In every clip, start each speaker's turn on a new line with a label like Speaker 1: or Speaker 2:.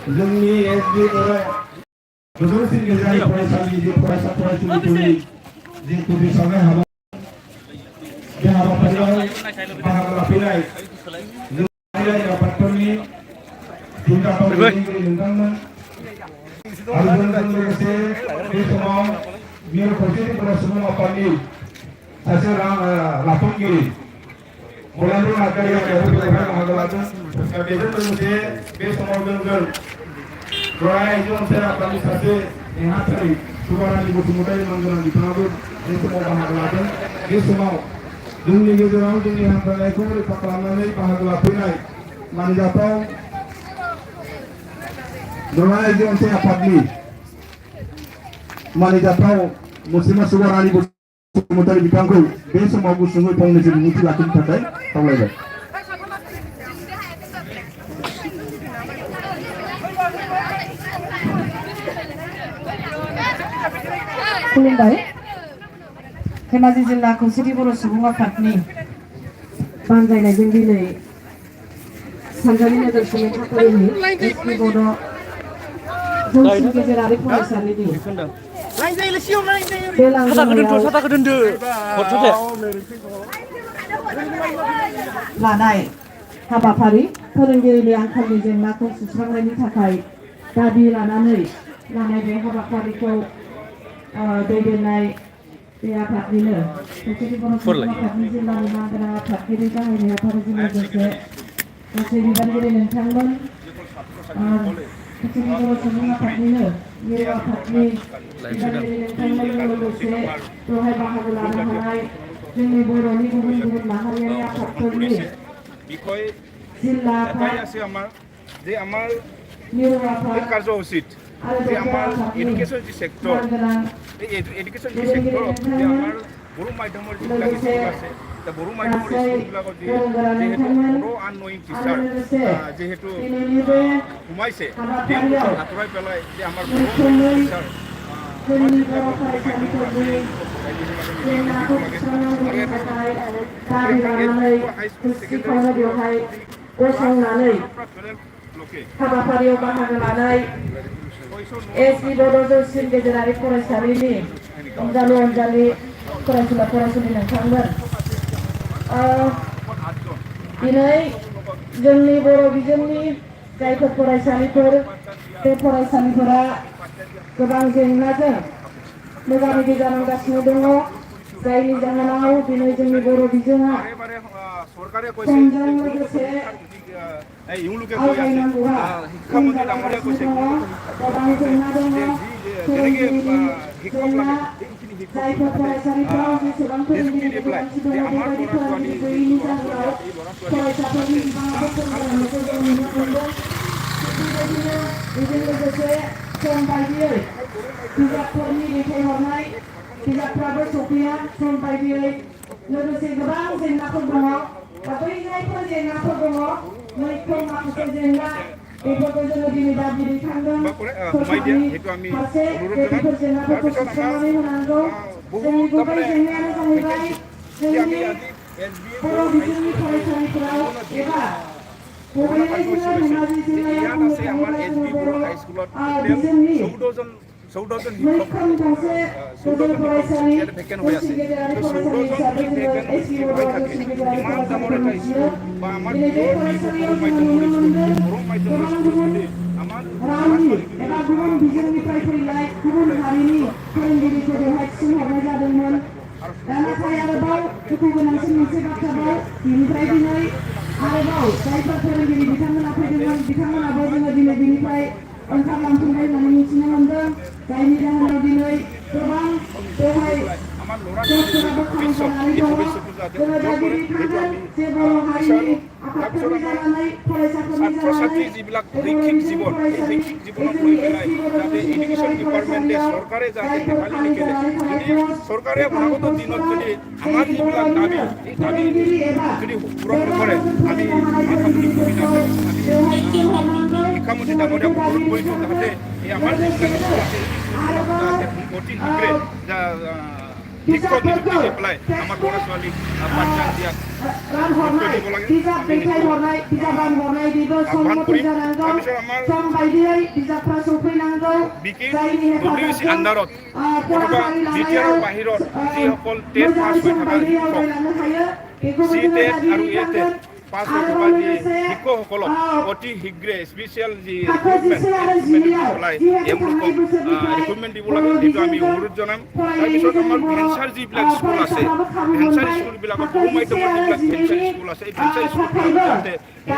Speaker 1: जोंनि एसबि गोजौसिन गेजेरारि फरायसालि फरायसा फरायसुलिफोरनि जि फोसावनाय हाबा बे हाबाफारियाव बाहागो लाफैनाय जोंनि आफादफोरनि जिंगाफोर दैदेनगिरि नोंथांमोन आरो जोंजों लोगोसे बे समाव मिरु खौसेथि बर' सुबुं आफादनि सासे लाफागिरि बलान्द्र नार्जारिया बाहागो लादों बेजों लोगोसे बे समाव जोंजों दहाय आइजो अनसाय आफादनि सासे नेहाथारि सुबारानि बसुमतारी मोनगोनां बिथाङाबो बे समाव बाहागो लादों बे समाव जोंनि गेजेराव जोंनि हान्जानायखौ रैखा खालामनानै बाहागो लाफैनाय मानिजाथाव दहाय आइजो अनसाय आफादनि मानिजाथाव मुस्लिमा सुबारानि बसुमतारी बिथांखौ बे समाव गुसुङै फंनैसो बिबुंथि लाखिनो थाखाय खावलायबाय।
Speaker 2: खुलुमबाय। धेमाजि जिल्ला खौसेथि बर' सुबुं आफादनि बानजायनायजों दिनै सानजारि नोगोर सोलोंसाफारिनि एसपि बड' जौसिन गेजेरारि फरायसालिनि बे लांगोनायाव लानाय हाबाफारि फोरोंगिरिनि आंखालनि जेंनाखौ सुस्रांनायनि थाखाय दाबि लानानै लानाय बे हाबाफारिखौ दैदेननाय बे आफादनिनो खौसेथि बर' सुबुं आफादनि जिल्लानि मानगोनां आफादगिरि गाहाय नेहाथारिजों लोगोसे गासै बिबानगिरि नोंथांमोन खौसेथि बर' सुबुं आफादनिनो मिरु आफादनि बिबानगिरि नोंथांमोनजों लोगोसे बेवहाय बाहागो लानो हानाय जोंनि बर'नि गुबुन गुबुन माहारियारि आफादफोरनि जिल्ला आफाद मिरु आफाद
Speaker 1: কাৰ্যসূচীত যে আমাৰ এডুকেশ্যন যি ছেক্টৰ এডুকেশ্যন যি ছেক্টৰত যে আমাৰ বড়ো মাধ্যমৰ যিবিলাক স্কুল আছে বড়ো মাধ্যমৰ স্কুলবিলাকত যিহেতু বড়ো আননয়িং টিচাৰ যিহেতু সোমাইছে তেওঁলোকক আঁতৰাই পেলাই যে আমাৰ বড়ো টিচাৰ
Speaker 2: हाबाफारियाव बाहागो लानाय एसबि बड' जौसिन गेजेरारि फरायसालिनि अनजालि फरायसुला फरायसुलि नोंथांमोन दिनै जोंनि बर' बिजोंनि जायफोर फरायसालिफोर बे फरायसालिफोरा गोबां जेंनाजों मोगा मोगि जानांगासिनो दङ जायनि जाहोनाव दिनै जोंनि बर' बिजोङा समजों लोगोसे आवगायनांगौआ खम जालांगासिनो दङ गोबां जेंना दङ फोरोंगिरिनि जेंना जायफोर फरायसालिफोराव जेसेबां फोरोंगिरिनि गोनांथि दङ बेबायदि फोरोंगिरि गैयैनि जाहोनाव फरायसाफोरनि बिबाङाबो खम जालांनायखौ जों नुनो मोनदों बेबायदिनो बेजों लोगोसे सम बायदियै बिजाबफोरनि दैथायहरनाय बिजाबफ्राबो सफैया सम बायदियै लोगोसे गोबां जेंनाफोर दङ दा बै जायफोर जेंनाफोर दङ मैखोम माखासे जेंना बेफोरखौ जोङो दिनै दाबि दैखांदों सरकारनि फारसे बेफोर जेंनाफोरखौ सुस्रांनानै होनांगौ जोंनि गुबै जेंनायानो जाहैबाय जोंनि बर' बिजोंनि फरायसालिफोराव एबा बबेहाय जोङो धेमाजि जिल्लायाव बुंनो थाङोब्ला जोङो बर' बिजोंनि मैखोम गंसे गोजौ फरायसालि जौसिन गेजेरारि फरायसालि हिसाबै जोङो एसबि बड' जौसिन गेजेरारि फरायसालिखौ मिथियो दिनै बे फरायसालियाव जोङो नुनो मोनदों गोबां गुबुन रावनि एबा गुबुन बिजोंनिफ्राय फैनाय गुबुन हारिनि फोरोंगिरिखौ बेवहाय थिसनहरनाय जादोंमोन दा नाथाय आरोबाव दुखु गोनांसिन मोनसे बाथ्राबाव बेनिफ्राय दिनै आरोबाव जायफोर फोरोंगिरि बिथांमोना फैदोंमोन बिथांमोनाबो जोङो दिनै बेनिफ्राय ओंखारलांफिनबाय होननानै मिथिनो मोनदों जायनि जाहोनाव दिनै गोबां
Speaker 1: আমাৰ ল'ৰা ছোৱালীৰ ভৱিষ্যত এই ভৱিষ্যতটো যাতে উজ্জ্বল কৰে সেইটো আমি বিচাৰোঁ। তাৰপিছত আমাৰ ছাত্ৰ ছাত্ৰী যিবিলাক শৈক্ষিক জীৱন এই শৈক্ষিক জীৱনক লৈ পেলাই যাতে এডুকেশ্যন ডিপাৰ্টমেণ্টে চৰকাৰে যাতে হেঁপালি নেখেলে। যদি চৰকাৰে অনাগত দিনত যদি আমাৰ যিবিলাক দাবী এই দাবী যদি পূৰণ নকৰে আমি শিক্ষামন্ত্ৰী ডাঙৰীয়াক অনুৰোধ কৰিছোঁ যাতে এই আমাৰ যিবিলাক স্কুল আছে অতি শীঘ্ৰে শিক্ষক নিযুক্তি দি পেলাই আমাৰ ল'ৰা ছোৱালীক পাঠদান দিয়াত গুৰুত্ব দিব লাগে। আহ্বান কৰিম। তাৰপিছত আমাৰ WBC আণ্ডাৰত অথবা BTR বাহিৰত যিসকল টেট পাছ হৈ থকা শিক্ষক C-TET আৰু A-TET পাছ হৈ থকা যি শিক্ষকসকলক অতি শীঘ্ৰে স্পেচিয়েল যি ৰিক্ৰুটমেণ্ট পেলাই এওঁলোকক ৰিক্ৰুটমেণ্ট দিব লাগে সেইটো আমি অনুৰোধ জনাম। তাৰপিছত আমাৰ ভেঞ্চাৰ যিবিলাক স্কুল আছে ভেঞ্চাৰ স্কুলবিলাকত সৰু মাধ্যমৰ যিবিলাক ভেঞ্চাৰ স্কুল আছে এই ভেঞ্চাৰ স্কুলবিলাক যাতে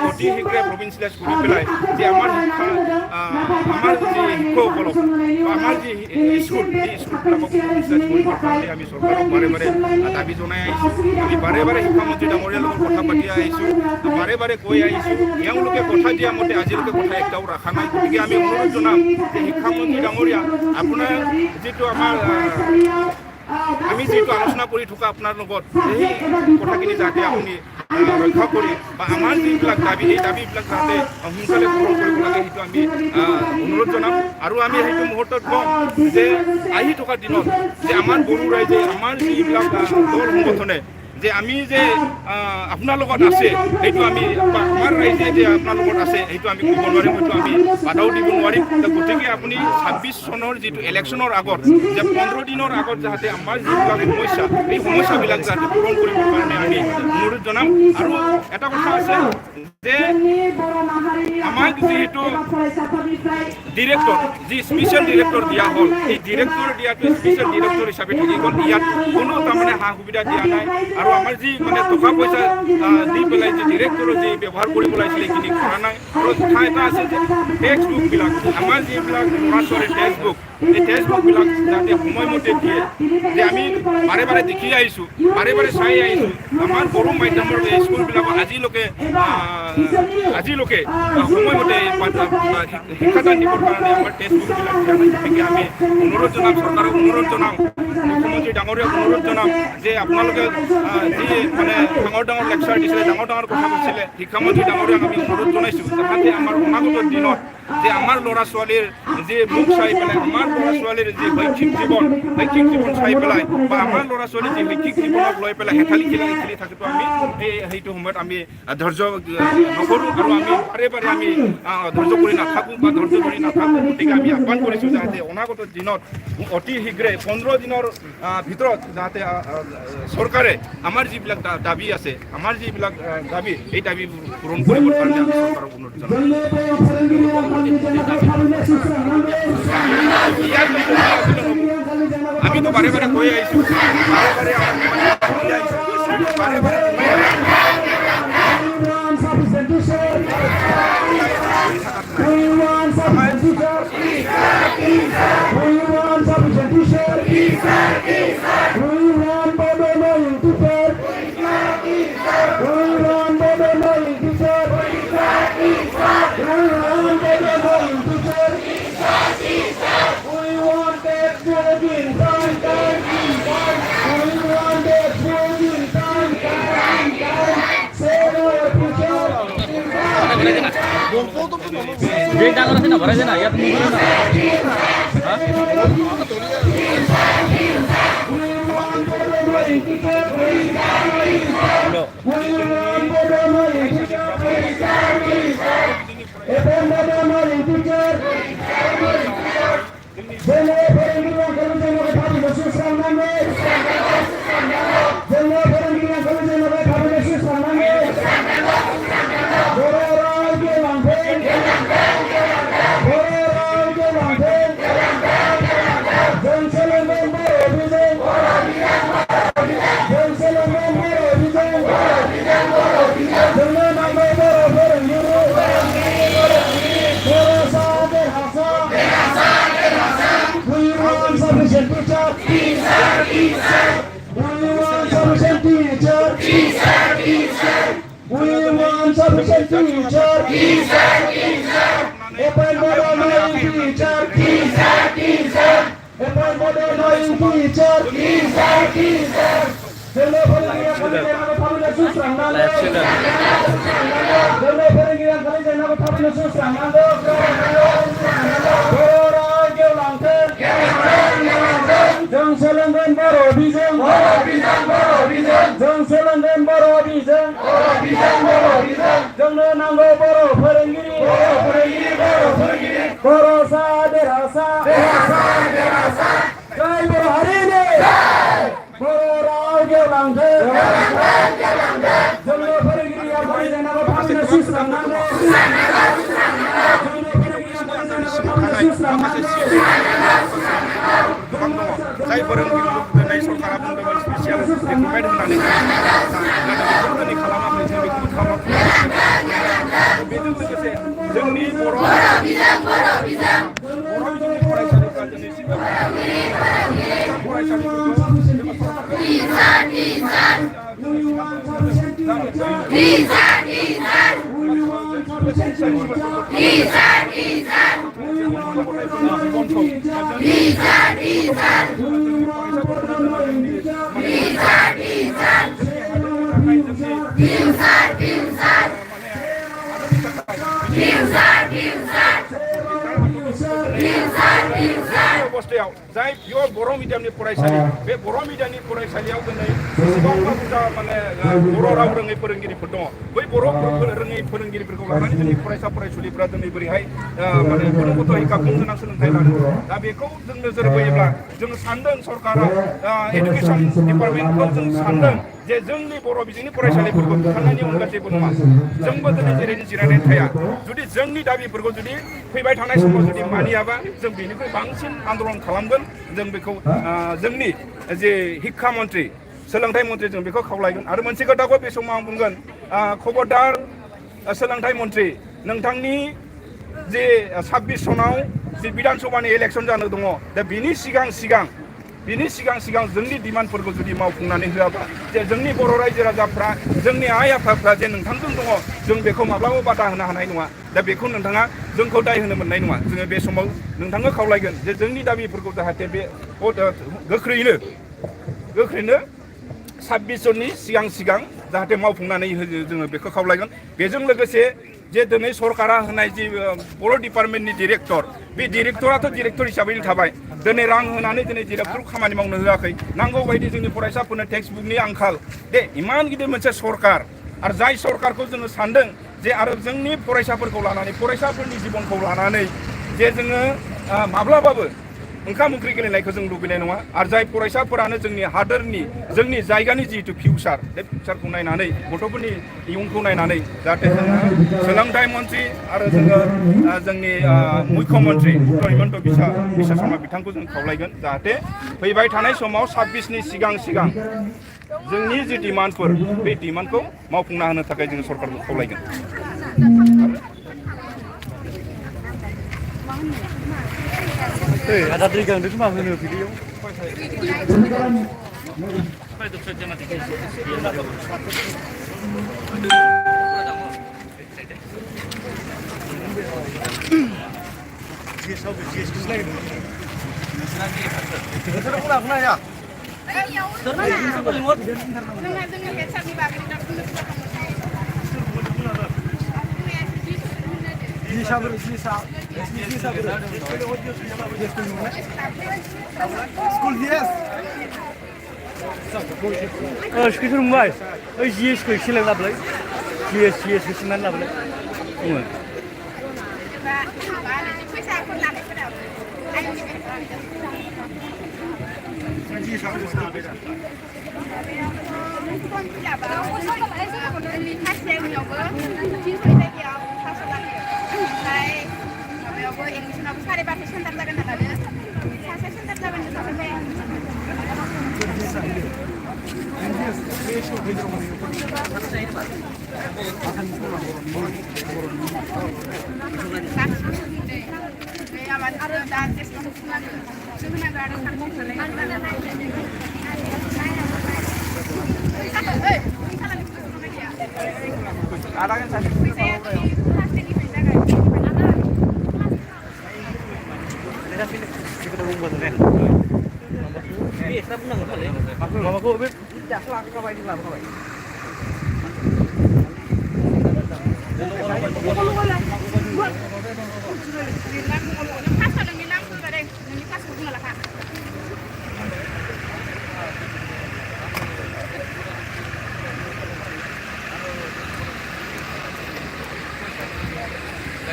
Speaker 1: অতি শীঘ্ৰে প্ৰভিন্সিয়েলাইজ কৰি পেলাই যে আমাৰ যি শিক্ষকসকলক বা আমাৰ যি স্কুল এই স্কুলবিলাকক প্ৰভিন্সিয়েলাইজ কৰিবৰ কাৰণে আমি চৰকাৰক বাৰে বাৰে দাবী জনাই আহিছোঁ। আমি বাৰে বাৰে শিক্ষামন্ত্ৰী ডাঙৰীয়াৰ লগত কথা পাতি আহিছোঁ, বাৰে বাৰে কৈ আহিছোঁ। এওঁলোকে কথা দিয়া মতে আজিলৈকে কথা একটাও ৰখা নাই। গতিকে আমি অনুৰোধ জনাম যে শিক্ষামন্ত্ৰী ডাঙৰীয়া আপোনাৰ যিটো আমাৰ আমি যিটো আলোচনা কৰি থকা আপোনাৰ লগত সেই কথাখিনি যাতে আপুনি ৰক্ষা কৰি বা আমাৰ যিবিলাক দাবী এই দাবীবিলাক যাতে সোনকালে পূৰণ কৰিব লাগে সেইটো আমি অনুৰোধ জনাম। আৰু আমি সেইটো মুহূৰ্তত কওঁ যে আহি থকা দিনত যে আমাৰ বড়ো ৰাইজে আমাৰ যিবিলাক দল সংগঠনে যে আমি যে আপোনাৰ লগত আছে সেইটো আমি বা আমাৰ ৰাইজে যে আপোনাৰ লগত আছে সেইটো আমি ক'ব নোৱাৰিম, সেইটো আমি বাধাও দিব নোৱাৰিম। গতিকে আপুনি 26 চনৰ যিটো ইলেকশ্যনৰ আগত যে 15 দিনৰ আগত যাতে আমাৰ যিবিলাক সমস্যা এই সমস্যাবিলাক যাতে পূৰণ কৰিবৰ কাৰণে আমি অনুৰোধ জনাম। আৰু এটা কথা আছে যে আমাক যিহেতু ডিৰেক্টৰ যি স্পেচিয়েল ডিৰেক্টৰ দিয়া হ'ল এই ডিৰেক্টৰ দিয়াটো স্পেচিয়েল ডিৰেক্টৰ হিচাপে থাকি গ'ল। ইয়াত কোনো তাৰমানে সা সুবিধা দিয়া নাই আৰু আমাৰ যি মানে টকা পইচা দি পেলাই যি ডিৰেক্টৰৰ যি ব্যৱহাৰ কৰিব লাগিছিলে এইখিনি কৰা নাই। আৰু কথা এটা আছে যে টেক্সট বুকবিলাক আমাৰ যিবিলাক ল'ৰা ছোৱালীৰ টেক্সট বুক এই টেক্সট বুকবিলাক যাতে সময়মতে দিয়ে যে আমি বাৰে বাৰে দেখি আহিছোঁ, বাৰে বাৰে চাই আহিছোঁ আমাৰ বড়ো মাধ্যমৰ স্কুলবিলাকত আজিলৈকে সময়মতে শিক্ষাদান দিবৰ কাৰণে আমাৰ টেক্সট বুকবিলাক দিয়া নাই। গতিকে আমি অনুৰোধ জনাম, চৰকাৰক অনুৰোধ জনাম, মুখ্যমন্ত্ৰী ডাঙৰীয়াক অনুৰোধ জনাম যে আপোনালোকে যি মানে ডাঙৰ ডাঙৰ লেকচাৰ দিছিলে, ডাঙৰ ডাঙৰ কথা কৈছিলে, শিক্ষামন্ত্ৰী ডাঙৰীয়াক আমি অনুৰোধ জনাইছোঁ যাতে আমাৰ অনাগত দিনত যে আমাৰ ল'ৰা ছোৱালীৰ যি মুখ চাই পেলাই আমাৰ ল'ৰা ছোৱালীৰ যি শৈক্ষিক জীৱন চাই পেলাই বা আমাৰ ল'ৰা ছোৱালীৰ যি শৈক্ষিক জীৱনক লৈ পেলাই হেতালি খেলি থাকোঁতে আমি সেইটো সময়ত আমি ধৈৰ্য নকৰোঁ আৰু আমি বাৰে বাৰে আমি ধৈৰ্য কৰি নাথাকোঁ বা ধৈৰ্য ধৰি নাথাকোঁ। গতিকে আমি আহ্বান কৰিছোঁ যাতে অনাগত দিনত অতি শীঘ্ৰে 15 দিনৰ ভিতৰত যাতে চৰকাৰে আমাৰ যিবিলাক দাবী আছে আমাৰ যিবিলাক দাবী এই দাবী পূৰণ কৰিবৰ কাৰণে আমি চৰকাৰক অনুৰোধ জনাওঁ। আমিতো বাৰে বাৰে কৈ আহিছোঁ, বাৰে বাৰে
Speaker 3: Dia jangan sini, boleh sini, ya
Speaker 2: Peace efficient teacher. Appoint model teacher. Appoint model teacher. Jono forengian kali jangan pamina susrang nando. Jono forengian kali jangan pamina susrang nando. Orang gelangkan. Jang selenggan baro bijang. Jang selenggan baro bijang. Jang nanggo baro forengiri. Baro sa derasa. Jai baro hari ini. Baro gelangkan. Jang forengiri yang kali jangan pamina susrang nando.
Speaker 1: Saya bareng di dari sorkara pun dengan spesial dikumpulkan dengan ini kalama menjadi utama. Begitu terkese जोंनि बर' फरायसालि गाज्रिनि सिगां अबस्थायाव जाय पियर बर' मिडियामनि फरायसालि बे बर' मिडियामनि फरायसालियाव दिनै बेसेबांबा बुरजा माने बर' राव रोङै फोरोंगिरिफोर दङ बै बर' रोङै फोरोंगिरिफोरखौ लानानै जोंनि फरायसा फरायसुलिफोरा दिनै बोरैहाय माने गुणगत हिक्का गोनां सोलोंथाइ लादों दा बेखौ जों नोजोर बोयोब्ला जों सानदों सरकारा एडुकेसन डिपार्टमेन्टखौ जों सानदों जे जोंनि बर' बिजोंनि फरायसालिफोरखौ बुथारनायनि अनगा जेबो नङा जोंबो दिनै जेरैनो जिरायनानै थाया जुदि जोंनि दाबिफोरखौ जुदि फैबाय थानाय समाव जुदि मानियाबा जों बेनिख्रुइ बांसिन आन्दलन खालामगोन जों बेखौ जोंनि जे हिक्का मन्त्रि सोलोंथाइ मन्त्रि जों बेखौ खावलायगोन आरो मोनसे खोथाखौ बे समाव आं बुंगोन खबरदार सोलोंथाइ मन्त्रि नोंथांनि जे 26 सनाव जे बिधान सभानि इलेक्सन जानो दङ दा बिनि सिगां जोंनि डिमान्डफोरखौ जुदि मावफुंनानै होआबा जे जोंनि बर' रायजो राजाफ्रा जोंनि आइ आफाफ्रा जे नोंथांजों दङ जों बेखौ माब्लाबा बादा होनो हानाय नङा दा बेखौ नोंथाङा जोंखौ दाय होनो मोननाय नङा जोङो बे समाव नोंथांनो खावलायगोन जे जोंनि दाबिफोरखौ जाहाथे बे गोख्रैनो 26 जननि सिगां जाहाथे मावफुंनानै होयो जोङो बेखौ खावलायगोन बेजों लोगोसे जे दिनै सरकारा होनाय जे बर' डिपार्टमेन्टनि डिरेक्टर बे डिरेक्टराथ' डिरेक्टर हिसाबैनो थाबाय दिनै रां होनानै दिनै डिरेक्टर खामानि मावनो होआखै नांगौ बायदि जोंनि फरायसाफोरनो टेक्स्ट बुकनि आंखाल दे इमान गिदिर मोनसे सरकार आरो जाय सरकारखौ जोङो सानदों जे आरो जोंनि फरायसाफोरखौ लानानै फरायसाफोरनि जिबनखौ लानानै जे जोङो माब्लाबाबो ओंखाम ओंख्रि गेलेनायखौ जों लुबैनाय नङा आरो जाय फरायसाफोरानो जोंनि हादोरनि जोंनि जायगानि जिहेतु फिउचार बे फिउचारखौ नायनानै गथ'फोरनि इयुनखौ नायनानै जाहाथे जोङो सोलोंथाइ मन्त्रि आरो जोङो जोंनि मुख्यमन्त्रि डक्टर हिमन्त बिश्व शर्मा बिथांखौ जों खावलायगोन जाहाथे फैबाय थानाय समाव 26नि सिगां जोंनि जे डिमान्डफोर बे डिमान्डखौ मावफुंना होनो थाखाय जों सरकारखौ खावलायगोन
Speaker 3: ada 3 ganti cuma video video. Sekitar mulai, GS kau silang labelai, GS kesinan labelai.
Speaker 1: Ada kan
Speaker 3: Mamaku bit.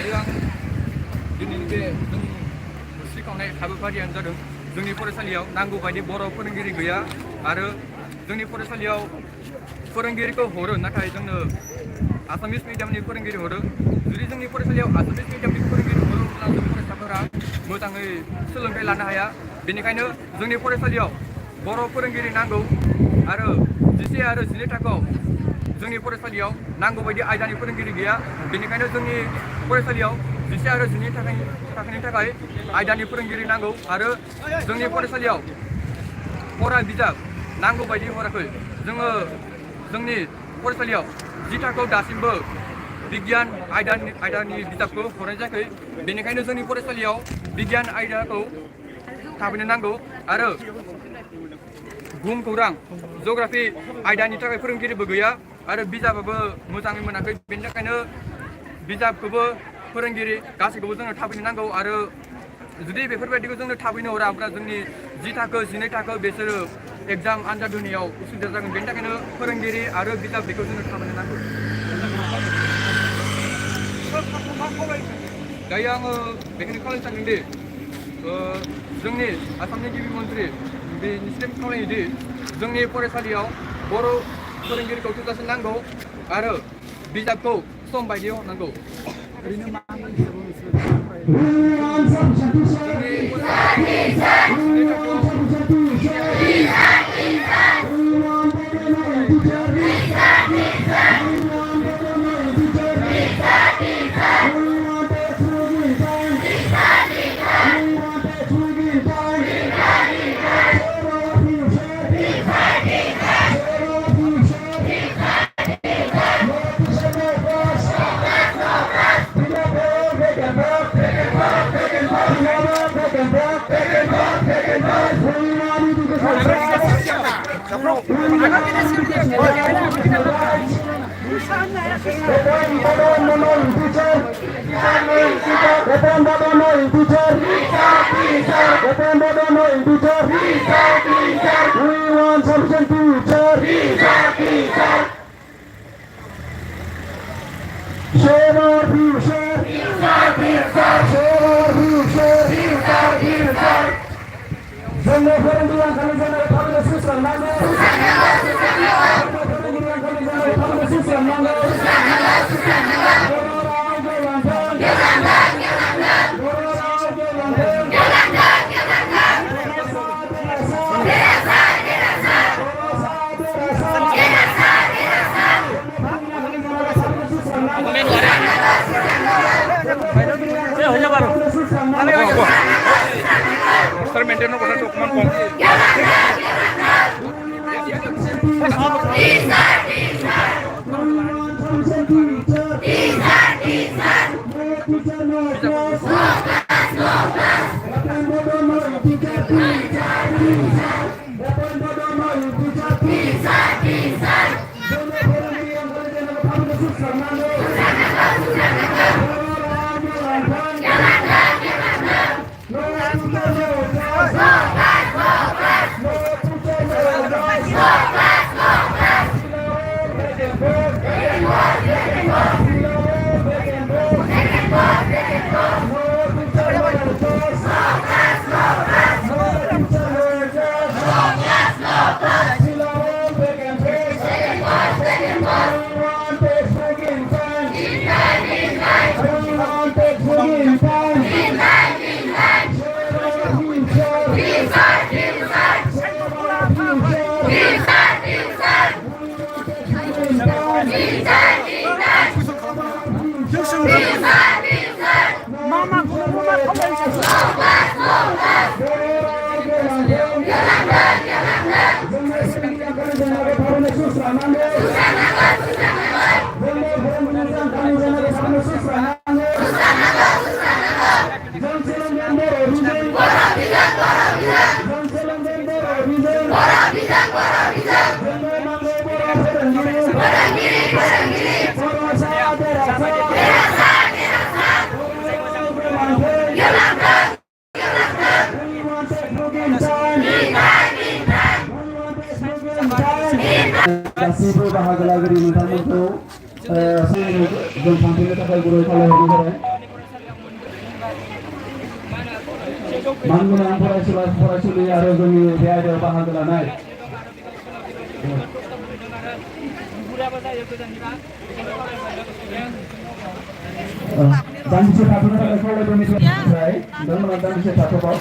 Speaker 4: Yang दिनैनि बे जों सिगांनाय हाबाफारियानो जादों जोंनि फरायसालियाव नांगौ बायदि बर' फोरोंगिरि गैया आरो जोंनि फरायसालियाव फोरोंगिरिखौ हरो नाथाय जोंनो आसामिस मिडियामनि फोरोंगिरि हरो जुदि जोंनि फरायसालियाव आसामिस मिडियामनि फोरोंगिरि हरोब्ला जों फरायसाफोरा मोजाङै सोलोंथाइ लानो हाया बेनिखायनो जोंनि फरायसालियाव बर' फोरोंगिरि नांगौ आरो 11 आरो 12 थाखोआव जोंनि फरायसालियाव नांगौ बायदि आयदानि फोरोंगिरि गैया बेनिखायनो जोंनि फरायसालियाव 11 आरो 12 थाखोनि थाखाय आयदानि फोरोंगिरि नांगौ आरो जोंनि फरायसालियाव फरा बिजाब नांगौ बायदि हराखै जोङो जोंनि फरायसालियाव 10 थाखोआव दासिमबो बिगियान आयदानि बिजाबखौ हरनाय जायाखै बेनिखायनो जोंनि फरायसालियाव बिगियान आयदाखौ थाबैनो नांगौ आरो बुहुमखौरां जिअ'ग्राफि आयदानि थाखाय फोरोंगिरिबो गैया आरो बिजाबाबो मोजाङै मोनाखै बेनि थाखायनो बिजाबखौबो फोरोंगिरि गासैखौबो जोंनो थाबैनो नांगौ आरो जुदि बेफोरबायदिखौ जोंनो थाबैनो हराब्ला जोंनि 10 थाखो 12 थाखो बिसोरो एग्जाम आनजाद होनायाव उसुबिदा जागोन बेनि थाखायनो फोरोंगिरि आरो बिजाब बेखौ जोंनो थाबैनो नांगौ दायो आङो बेखौनो खावलायनो सानदोंदि जोंनि आसामनि गिबि मन्थ्रि बिनिसिम खावलायोदि जोंनि फरायसालियाव बर' फोरोंगिरिखौ थोजासे नांगौ आरो बिजाबखौ सम बायदियै हरनांगौ ओरैनो मा maintain ko sa tukman ko. Mama,
Speaker 2: गासैबो बाहागो लागिरि नोंथांमोनखौ जों थांफिननो थाखाय गुरै खावलायहरनाय जाबाय। मानगोनां फरायसुला फरायसुलि आरो जोंनि बे आयदायाव बाहागो लानाय दान्दिसे थाथ'नो थाखाय खावलायनायनिफ्राय नोंथांमोना दान्दिसे थाथ'बाव।